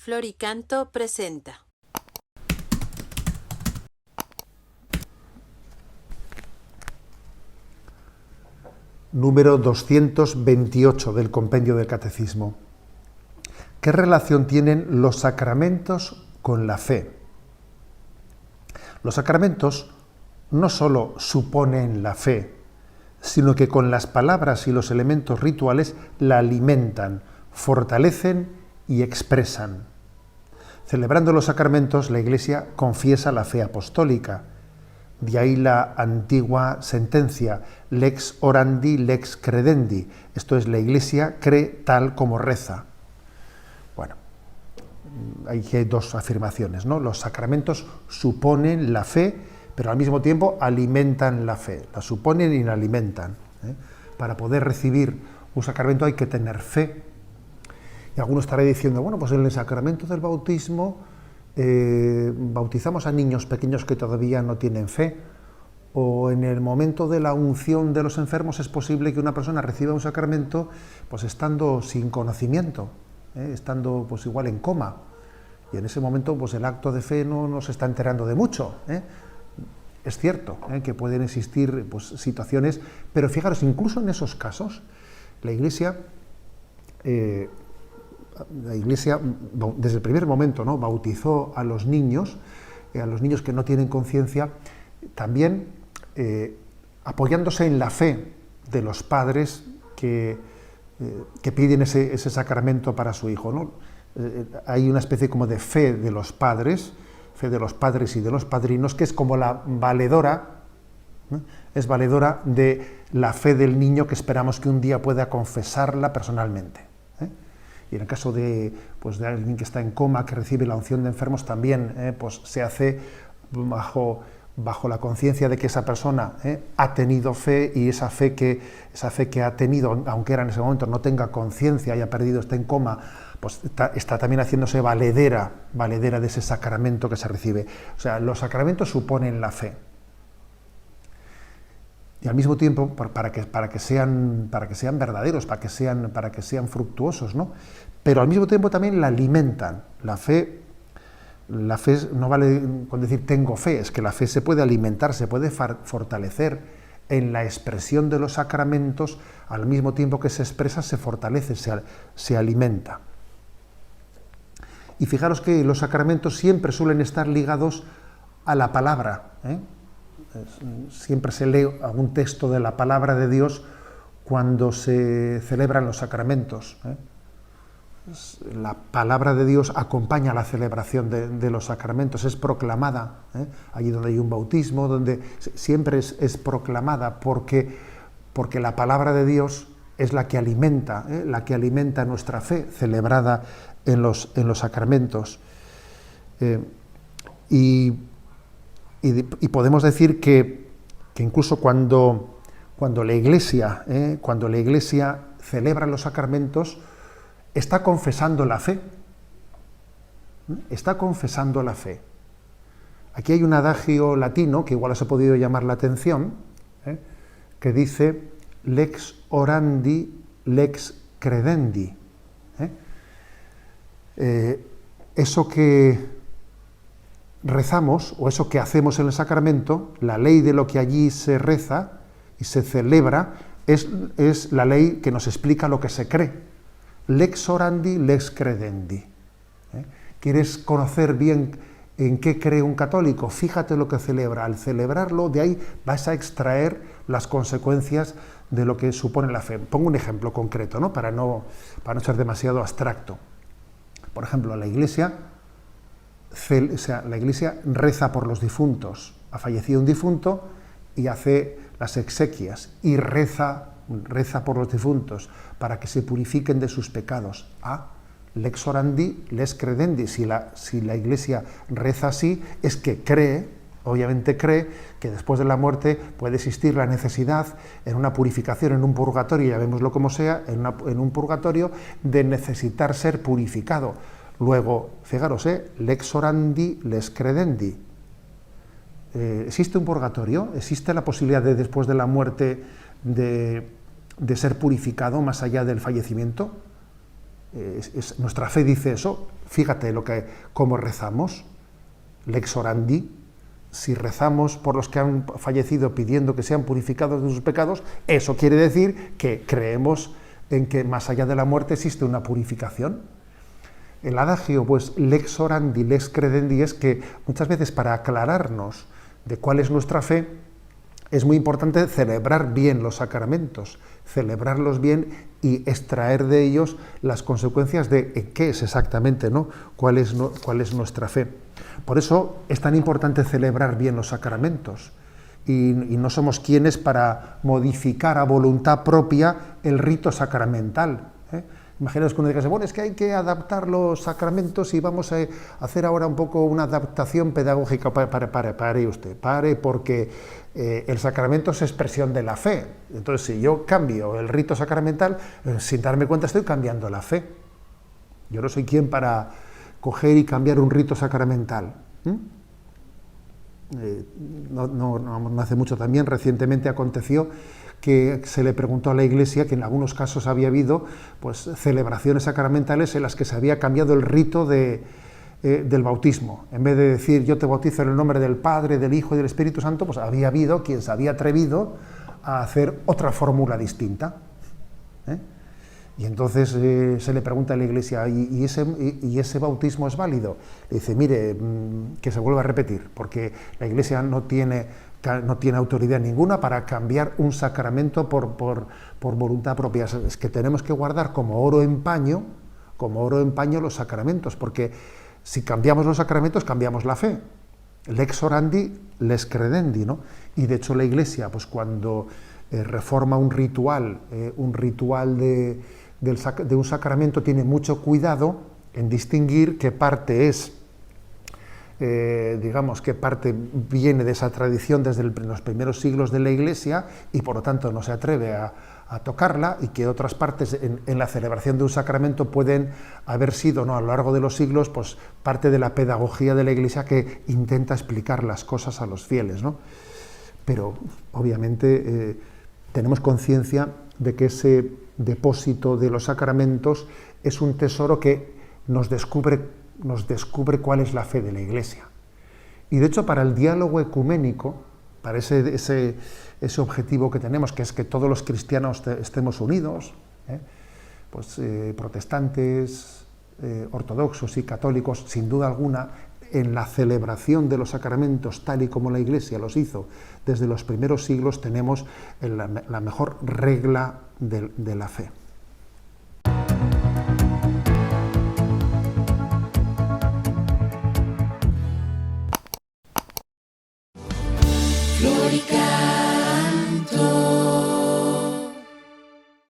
Floricanto presenta. Número 228 del Compendio del Catecismo. ¿Qué relación tienen los sacramentos con la fe? Los sacramentos no solo suponen la fe, sino que con las palabras y los elementos rituales la alimentan, fortalecen y expresan. Celebrando los sacramentos, la Iglesia confiesa la fe apostólica. De ahí la antigua sentencia, lex orandi, lex credendi. Esto es, la Iglesia cree tal como reza. Bueno, hay dos afirmaciones, ¿no? Los sacramentos suponen la fe, pero al mismo tiempo alimentan la fe. La suponen y la alimentan, ¿eh? Para poder recibir un sacramento hay que tener fe. Y alguno estará diciendo, bueno, pues en el sacramento del bautismo bautizamos a niños pequeños que todavía no tienen fe, o en el momento de la unción de los enfermos es posible que una persona reciba un sacramento pues estando sin conocimiento, estando pues igual en coma, y en ese momento pues el acto de fe no se está enterando de mucho. Es cierto que pueden existir pues situaciones, pero fijaros, incluso en esos casos, la Iglesia desde el primer momento, ¿no?, bautizó a los niños que no tienen conciencia, también apoyándose en la fe de los padres que piden ese sacramento para su hijo, ¿no? Hay una especie como de fe de los padres y de los padrinos, que es como la valedora, ¿no? Es valedora de la fe del niño que esperamos que un día pueda confesarla personalmente. Y en el caso de alguien que está en coma, que recibe la unción de enfermos, también pues se hace bajo la conciencia de que esa persona ha tenido fe, y esa fe que ha tenido, aunque era en ese momento no tenga conciencia, haya perdido, está en coma, pues está también haciéndose valedera de ese sacramento que se recibe. O sea, los sacramentos suponen la fe. Y al mismo tiempo, para que sean verdaderos, para que sean fructuosos, ¿no? Pero al mismo tiempo también la alimentan. La fe no vale con decir tengo fe, es que la fe se puede alimentar, se puede fortalecer en la expresión de los sacramentos. Al mismo tiempo que se expresa, se fortalece, se alimenta. Y fijaros que los sacramentos siempre suelen estar ligados a la palabra, Siempre se lee algún texto de la palabra de Dios cuando se celebran los sacramentos. La palabra de Dios acompaña la celebración de los sacramentos, es proclamada. Allí donde hay un bautismo, donde siempre es proclamada, porque la palabra de Dios es la que alimenta nuestra fe celebrada en los sacramentos. Y podemos decir que incluso cuando la Iglesia celebra los sacramentos, está confesando la fe. Está confesando la fe. Aquí hay un adagio latino que igual os ha podido llamar la atención, que dice lex orandi, lex credendi. Eso que rezamos, o eso que hacemos en el sacramento, la ley de lo que allí se reza y se celebra, es la ley que nos explica lo que se cree. Lex orandi, lex credendi. ¿Quieres conocer bien en qué cree un católico? Fíjate lo que celebra. Al celebrarlo, de ahí vas a extraer las consecuencias de lo que supone la fe. Pongo un ejemplo concreto, ¿no?, para no ser demasiado abstracto. Por ejemplo, la Iglesia reza por los difuntos. Ha fallecido un difunto y hace las exequias y reza por los difuntos para que se purifiquen de sus pecados. Lex orandi, lex credendi. Si la Iglesia reza así, es que obviamente cree que después de la muerte puede existir la necesidad en una purificación, en un purgatorio, llamémoslo como sea, en un purgatorio, de necesitar ser purificado. Luego, fijaros, lex orandi, lex credendi. ¿Existe un purgatorio? ¿Existe la posibilidad de, después de la muerte, de ser purificado más allá del fallecimiento? Nuestra fe dice eso. Fíjate cómo rezamos, lex orandi. Si rezamos por los que han fallecido pidiendo que sean purificados de sus pecados, eso quiere decir que creemos en que más allá de la muerte existe una purificación. El adagio, pues, lex orandi, lex credendi, es que muchas veces para aclararnos de cuál es nuestra fe, es muy importante celebrar bien los sacramentos, celebrarlos bien y extraer de ellos las consecuencias de qué es exactamente, ¿no? cuál es nuestra fe. Por eso es tan importante celebrar bien los sacramentos y no somos quienes para modificar a voluntad propia el rito sacramental. Imaginaos que uno diga, bueno, es que hay que adaptar los sacramentos y vamos a hacer ahora un poco una adaptación pedagógica. Pare usted, porque el sacramento es expresión de la fe. Entonces, si yo cambio el rito sacramental, sin darme cuenta estoy cambiando la fe. Yo no soy quien para coger y cambiar un rito sacramental. No hace mucho también, recientemente aconteció que se le preguntó a la Iglesia que en algunos casos había habido pues, celebraciones sacramentales en las que se había cambiado el rito del bautismo. En vez de decir yo te bautizo en el nombre del Padre, del Hijo y del Espíritu Santo, pues había habido quien se había atrevido a hacer otra fórmula distinta. Y entonces se le pregunta a la Iglesia, ¿y ese bautismo es válido? Le dice, mire, que se vuelva a repetir, porque la Iglesia no tiene autoridad ninguna para cambiar un sacramento por voluntad propia. Es que tenemos que guardar como oro en paño los sacramentos, porque si cambiamos los sacramentos, cambiamos la fe. Lex orandi, lex credendi, ¿no? Y de hecho la Iglesia, pues cuando reforma un ritual de un sacramento, tiene mucho cuidado en distinguir qué parte es, qué parte viene de esa tradición desde los primeros siglos de la Iglesia y por lo tanto no se atreve a tocarla, y que otras partes en la celebración de un sacramento pueden haber sido, ¿no?, a lo largo de los siglos, pues parte de la pedagogía de la Iglesia que intenta explicar las cosas a los fieles, ¿no? Pero obviamente tenemos conciencia de que ese depósito de los sacramentos es un tesoro que nos descubre cuál es la fe de la Iglesia. Y de hecho, para el diálogo ecuménico, para ese objetivo que tenemos, que es que todos los cristianos estemos unidos, protestantes, ortodoxos y católicos, sin duda alguna, en la celebración de los sacramentos, tal y como la Iglesia los hizo desde los primeros siglos, tenemos la mejor regla de la fe. Glorica.